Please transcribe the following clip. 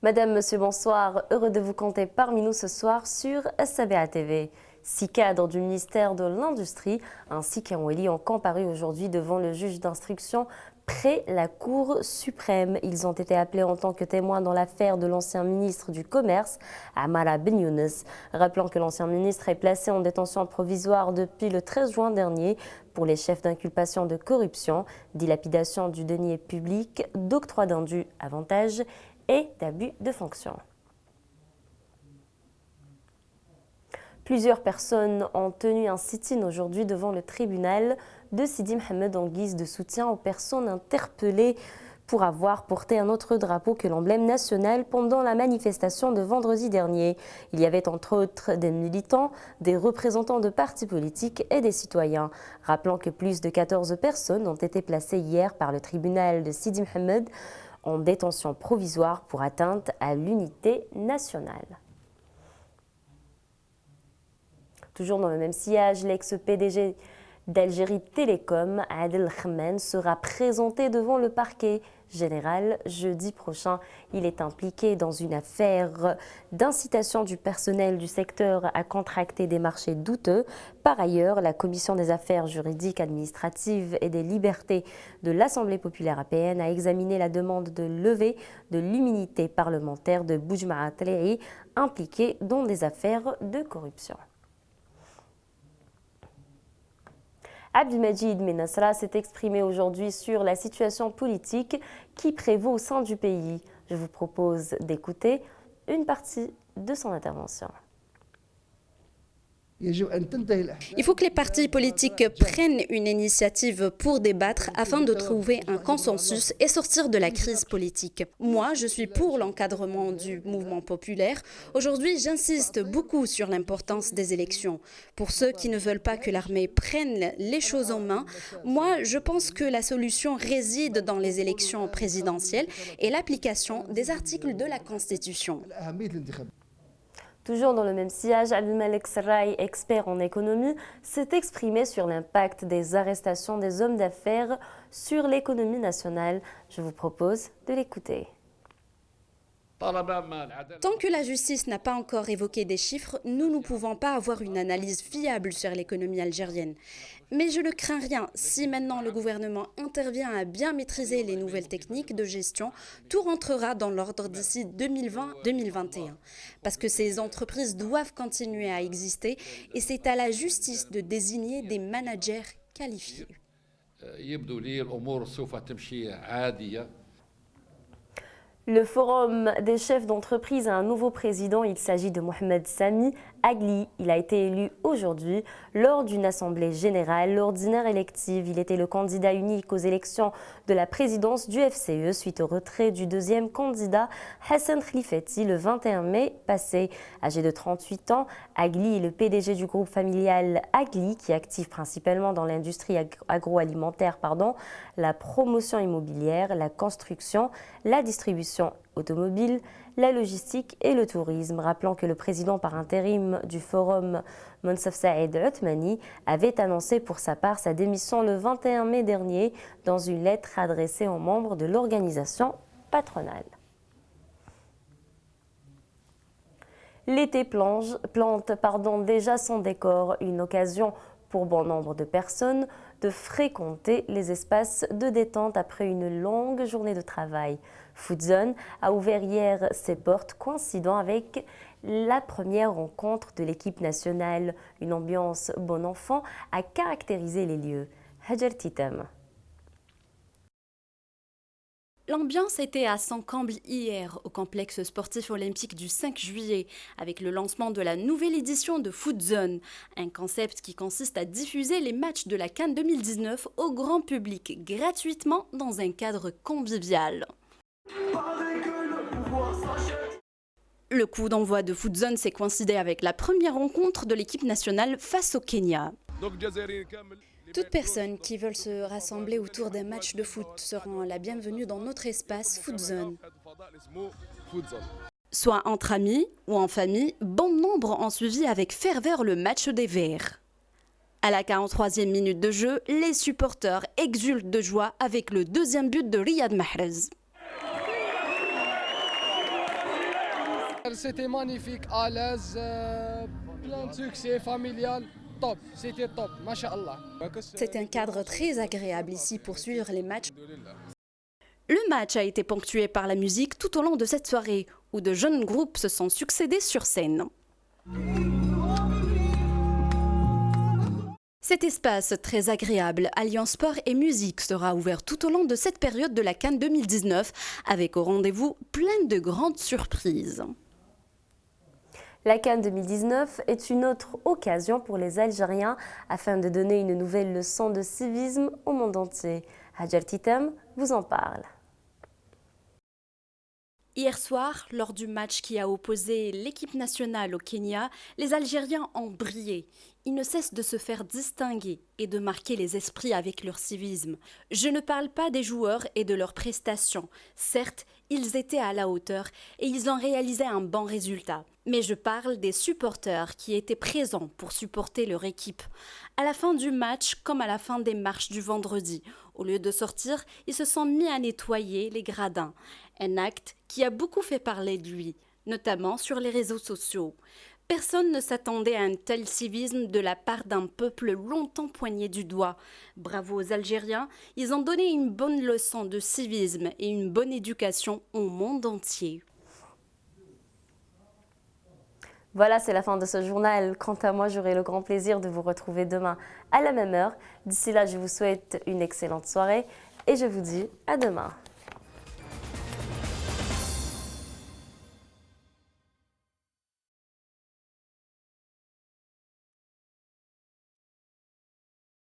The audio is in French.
Madame, Monsieur, bonsoir. Heureux de vous compter parmi nous ce soir sur SABA TV. 6 cadres du ministère de l'Industrie ainsi qu'un wali ont comparu aujourd'hui devant le juge d'instruction près la Cour suprême. Ils ont été appelés en tant que témoins dans l'affaire de l'ancien ministre du Commerce, Amara Ben Younes. Rappelant que l'ancien ministre est placé en détention provisoire depuis le 13 juin dernier pour les chefs d'inculpation de corruption, dilapidation du denier public, d'octroi d'indus avantages et d'abus de fonction. Plusieurs personnes ont tenu un sit-in aujourd'hui devant le tribunal de Sidi Mohamed en guise de soutien aux personnes interpellées pour avoir porté un autre drapeau que l'emblème national pendant la manifestation de vendredi dernier. Il y avait entre autres des militants, des représentants de partis politiques et des citoyens. Rappelant que plus de 14 personnes ont été placées hier par le tribunal de Sidi Mohamed en détention provisoire pour atteinte à l'unité nationale. Toujours dans le même sillage, l'ex-PDG d'Algérie Télécom, Adel Khmen, sera présenté devant le parquet général jeudi prochain. Il est impliqué dans une affaire d'incitation du personnel du secteur à contracter des marchés douteux. Par ailleurs, la Commission des affaires juridiques, administratives et des libertés de l'Assemblée populaire APN a examiné la demande de levée de l'immunité parlementaire de Boujma Tlahi, impliqué dans des affaires de corruption. Abdelmajid Menassra s'est exprimé aujourd'hui sur la situation politique qui prévaut au sein du pays. Je vous propose d'écouter une partie de son intervention. Il faut que les partis politiques prennent une initiative pour débattre afin de trouver un consensus et sortir de la crise politique. Moi, je suis pour l'encadrement du mouvement populaire. Aujourd'hui, j'insiste beaucoup sur l'importance des élections. Pour ceux qui ne veulent pas que l'armée prenne les choses en main, moi, je pense que la solution réside dans les élections présidentielles et l'application des articles de la Constitution. Toujours dans le même sillage, Abdelmalek Serraï, expert en économie, s'est exprimé sur l'impact des arrestations des hommes d'affaires sur l'économie nationale. Je vous propose de l'écouter. Tant que la justice n'a pas encore évoqué des chiffres, nous ne pouvons pas avoir une analyse fiable sur l'économie algérienne. Mais je ne crains rien. Si maintenant le gouvernement intervient à bien maîtriser les nouvelles techniques de gestion, tout rentrera dans l'ordre d'ici 2020-2021. Parce que ces entreprises doivent continuer à exister et c'est à la justice de désigner des managers qualifiés. Le forum des chefs d'entreprise a un nouveau président. Il s'agit de Mohamed Sami Agli. Il a été élu aujourd'hui lors d'une assemblée générale ordinaire élective. Il était le candidat unique aux élections de la présidence du FCE suite au retrait du deuxième candidat Hassan Khlifati le 21 mai passé. Âgé de 38 ans, Agli est le PDG du groupe familial Agli qui est actif principalement dans l'industrie agroalimentaire, la promotion immobilière, la construction, la distribution automobile, la logistique et le tourisme. Rappelant que le président par intérim du forum, Monsef Saïd Othmani, avait annoncé pour sa part sa démission le 21 mai dernier dans une lettre adressée aux membres de l'organisation patronale. L'été plante déjà son décor, une occasion pour bon nombre de personnes de fréquenter les espaces de détente après une longue journée de travail. Foodzone a ouvert hier ses portes coïncidant avec la première rencontre de l'équipe nationale. Une ambiance bon enfant a caractérisé les lieux. Hajar Titam. L'ambiance était à son comble hier au complexe sportif olympique du 5 juillet avec le lancement de la nouvelle édition de Foodzone, un concept qui consiste à diffuser les matchs de la CAN 2019 au grand public gratuitement dans un cadre convivial. Le coup d'envoi de Foodzone s'est coïncidé avec la première rencontre de l'équipe nationale face au Kenya. Toutes personnes qui veulent se rassembler autour d'un match de foot seront la bienvenue dans notre espace Foodzone. Soit entre amis ou en famille, bon nombre ont suivi avec ferveur le match des Verts. À la 43e minute de jeu, les supporters exultent de joie avec le deuxième but de Riyad Mahrez. C'était magnifique, à l'aise, plein de succès, familial, top, c'était top, masha'Allah. C'est un cadre très agréable ici pour suivre les matchs. Le match a été ponctué par la musique tout au long de cette soirée, où de jeunes groupes se sont succédés sur scène. Cet espace très agréable, alliant sport et musique, sera ouvert tout au long de cette période de la CAN 2019, avec au rendez-vous plein de grandes surprises. La CAN 2019 est une autre occasion pour les Algériens afin de donner une nouvelle leçon de civisme au monde entier. Hajar Titem vous en parle. Hier soir, lors du match qui a opposé l'équipe nationale au Kenya, les Algériens ont brillé. Ils ne cessent de se faire distinguer et de marquer les esprits avec leur civisme. Je ne parle pas des joueurs et de leurs prestations. Certes, ils étaient à la hauteur et ils ont réalisé un bon résultat. Mais je parle des supporters qui étaient présents pour supporter leur équipe. À la fin du match, comme à la fin des marches du vendredi, au lieu de sortir, ils se sont mis à nettoyer les gradins. Un acte qui a beaucoup fait parler de lui, notamment sur les réseaux sociaux. Personne ne s'attendait à un tel civisme de la part d'un peuple longtemps poigné du doigt. Bravo aux Algériens, ils ont donné une bonne leçon de civisme et une bonne éducation au monde entier. Voilà, c'est la fin de ce journal. Quant à moi, j'aurai le grand plaisir de vous retrouver demain à la même heure. D'ici là, je vous souhaite une excellente soirée et je vous dis à demain.